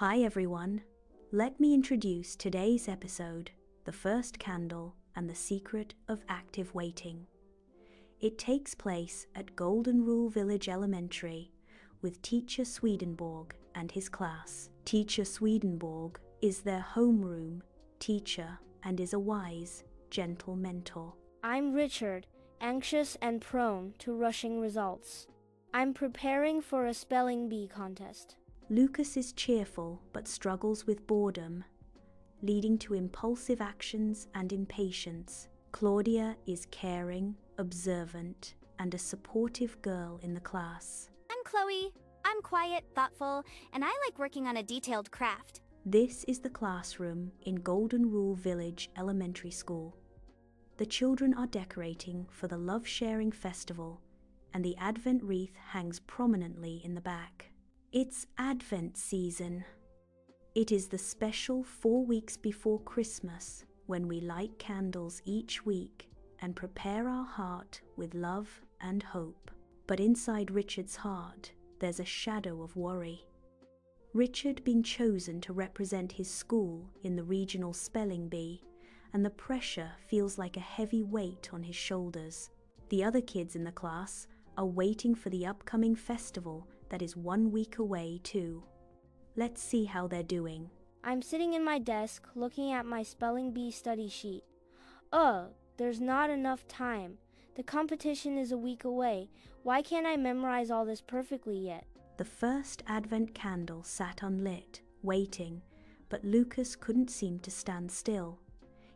Hi everyone. Let me introduce today's episode, The First Candle and the Secret of Active Waiting. It takes place at GoldenRule Village Elementary with Teacher Swedenborg and his class. Teacher Swedenborg is their homeroom teacher and is a wise, gentle mentor. I'm Richard, anxious and prone to rushing results. I'm preparing for a spelling bee contest. Lucas is cheerful but struggles with boredom, leading to impulsive actions and impatience. Claudia is caring, observant, and a supportive girl in the class. I'm Chloe. I'm quiet, thoughtful, and I like working on a detailed craft. This is the classroom in GoldenRule Village Elementary School. The children are decorating for the Love Sharing Festival, and the Advent wreath hangs prominently in the back. It's Advent season. It is the special 4 weeks before Christmas when we light candles each week and prepare our heart with love and hope. But inside Richard's heart, there's a shadow of worry. Richard being chosen to represent his school in the regional spelling bee, and the pressure feels like a heavy weight on his shoulders. The other kids in the class are waiting for the upcoming festival that is 1 week away too. Let's see how they're doing. I'm sitting in my desk looking at my spelling bee study sheet. There's not enough time. The competition is a week away. Why can't I memorize all this perfectly yet? The first Advent candle sat unlit, waiting, but Lucas couldn't seem to stand still.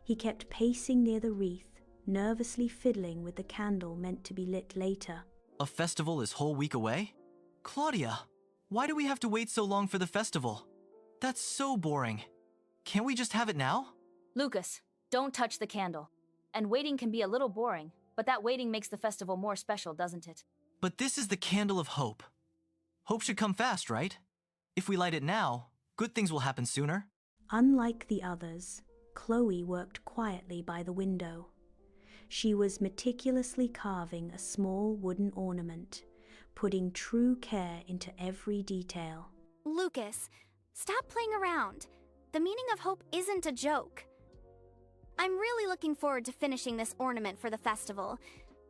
He kept pacing near the wreath, nervously fiddling with the candle meant to be lit later. A festival is whole week away? Claudia, why do we have to wait so long for the festival? That's so boring. Can't we just have it now? Lucas, don't touch the candle. And waiting can be a little boring, but that waiting makes the festival more special, doesn't it? But this is the candle of hope. Hope should come fast, right? If we light it now, good things will happen sooner. Unlike the others, Chloe worked quietly by the window. She was meticulously carving a small wooden ornament, putting true care into every detail. Lucas, stop playing around. The meaning of hope isn't a joke. I'm really looking forward to finishing this ornament for the festival,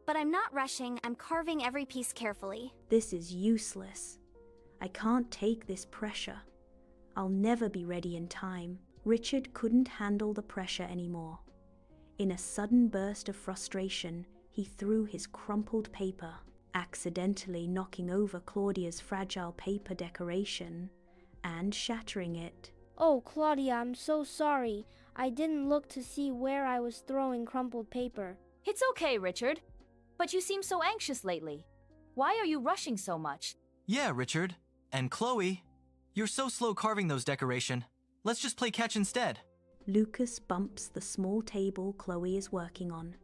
but I'm not rushing. I'm carving every piece carefully. This is useless. I can't take this pressure. I'll never be ready in time. Richard couldn't handle the pressure anymore. In a sudden burst of frustration, he threw his crumpled paper, accidentally knocking over Claudia's fragile paper decoration and shattering it. Oh, Claudia, I'm so sorry. I didn't look to see where I was throwing crumpled paper. It's okay, Richard. But you seem so anxious lately. Why are you rushing so much? Yeah, Richard. And Chloe, you're so slow carving those decoration. Let's just play catch instead. Lucas bumps the small table Chloe is working on,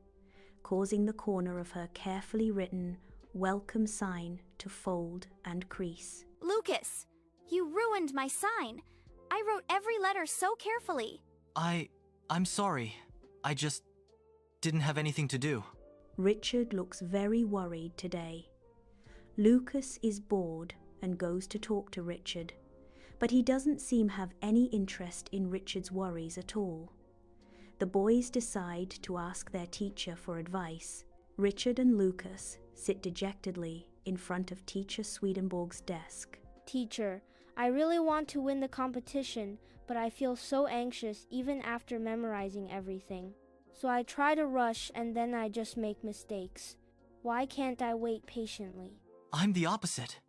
causing the corner of her carefully written welcome sign to fold and crease. Lucas, you ruined my sign. I wrote every letter so carefully. I'm sorry. I just didn't have anything to do. Richard looks very worried today. Lucas is bored and goes to talk to Richard, but he doesn't seem have any interest in Richard's worries at all. The boys decide to ask their teacher for advice. Richard and Lucas sit dejectedly in front of Teacher Swedenborg's desk. Teacher, I really want to win the competition, but I feel so anxious even after memorizing everything. So I try to rush and then I just make mistakes. Why can't I wait patiently? I'm the opposite.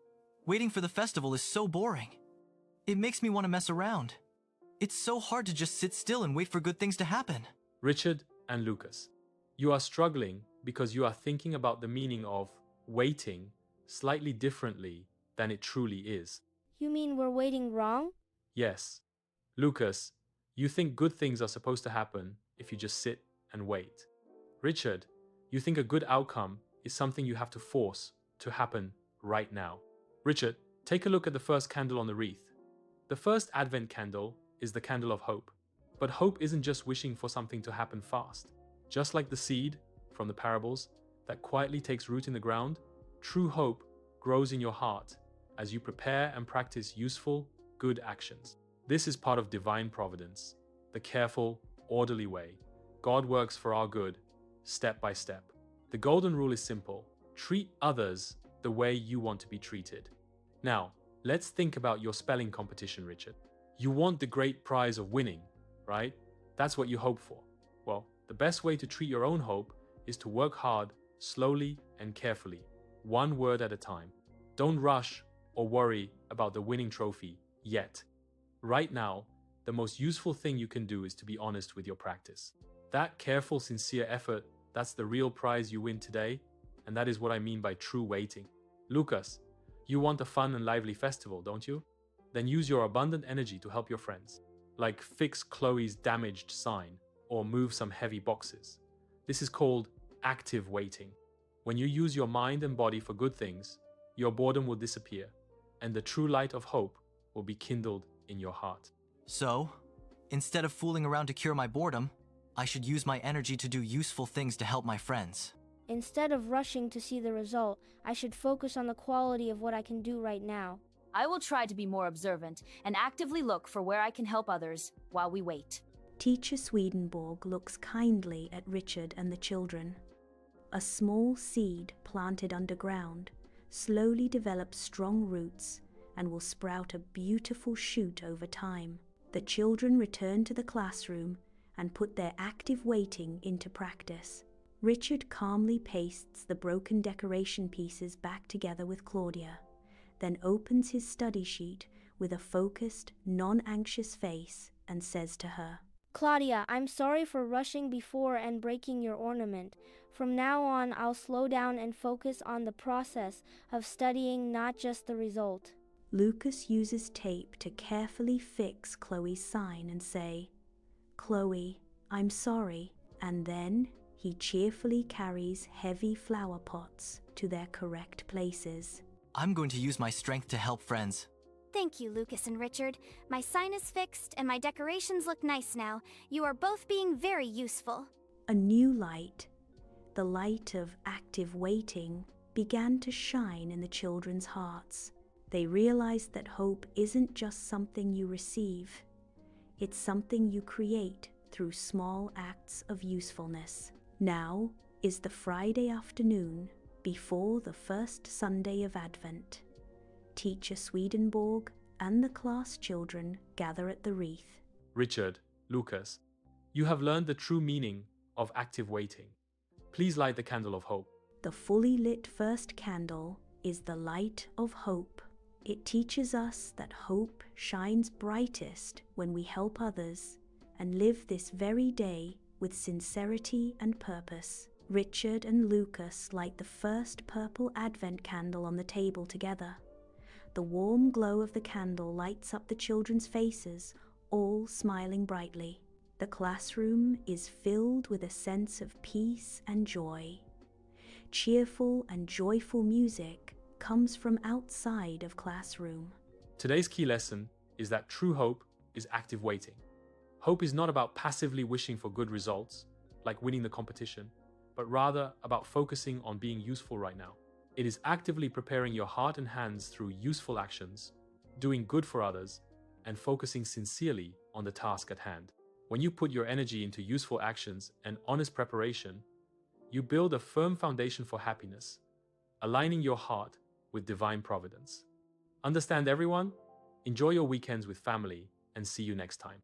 Waiting for the festival is so boring. It makes me want to mess around. It's so hard to just sit still and wait for good things to happen. Richard and Lucas, you are struggling because you are thinking about the meaning of waiting slightly differently than it truly is. You mean we're waiting wrong? Yes. Lucas, you think good things are supposed to happen if you just sit and wait. Richard, you think a good outcome is something you have to force to happen right now. Richard, take a look at the first candle on the wreath. The first Advent candle is the candle of hope. But hope isn't just wishing for something to happen fast. Just like the seed from the parables that quietly takes root in the ground, true hope grows in your heart as you prepare and practice useful, good actions. This is part of Divine Providence, the careful, orderly way. God works for our good, step by step. The golden rule is simple. Treat others the way you want to be treated. Now, let's think about your spelling competition, Richard. You want the great prize of winning, right? That's what you hope for. Well, the best way to treat your own hope is to work hard, slowly and carefully, one word at a time. Don't rush or worry about the winning trophy yet. Right now, the most useful thing you can do is to be honest with your practice. That careful, sincere effort, that's the real prize you win today, and that is what I mean by true waiting. Lucas, you want a fun and lively festival, don't you? Then use your abundant energy to help your friends, like fix Chloe's damaged sign or move some heavy boxes. This is called active waiting. When you use your mind and body for good things, your boredom will disappear, and the true light of hope will be kindled in your heart. So, instead of fooling around to cure my boredom, I should use my energy to do useful things to help my friends. Instead of rushing to see the result, I should focus on the quality of what I can do right now. I will try to be more observant and actively look for where I can help others while we wait. Teacher Swedenborg looks kindly at Richard and the children. A small seed planted underground slowly develops strong roots and will sprout a beautiful shoot over time. The children return to the classroom and put their active waiting into practice. Richard calmly pastes the broken decoration pieces back together with Claudia, then opens his study sheet with a focused, non-anxious face and says to her, Claudia, I'm sorry for rushing before and breaking your ornament. From now on, I'll slow down and focus on the process of studying, not just the result. Lucas uses tape to carefully fix Chloe's sign and say, Chloe, I'm sorry. And then he cheerfully carries heavy flower pots to their correct places. I'm going to use my strength to help friends. Thank you, Lucas and Richard. My sign is fixed and my decorations look nice now. You are both being very useful. A new light, the light of active waiting, began to shine in the children's hearts. They realized that hope isn't just something you receive. It's something you create through small acts of usefulness. Now is the Friday afternoon before the first Sunday of Advent. Teacher Swedenborg and the class children gather at the wreath. Richard, Lucas, you have learned the true meaning of active waiting. Please light the candle of hope. The fully lit first candle is the light of hope. It teaches us that hope shines brightest when we help others and live this very day with sincerity and purpose. Richard and Lucas light the first purple Advent candle on the table together. The warm glow of the candle lights up the children's faces, all smiling brightly. The classroom is filled with a sense of peace and joy. Cheerful and joyful music comes from outside of classroom. Today's key lesson is that true hope is active waiting. Hope is not about passively wishing for good results, like winning the competition, but rather about focusing on being useful right now. It is actively preparing your heart and hands through useful actions, doing good for others, and focusing sincerely on the task at hand. When you put your energy into useful actions and honest preparation, you build a firm foundation for happiness, aligning your heart with Divine Providence. Understand, everyone? Enjoy your weekends with family, and see you next time.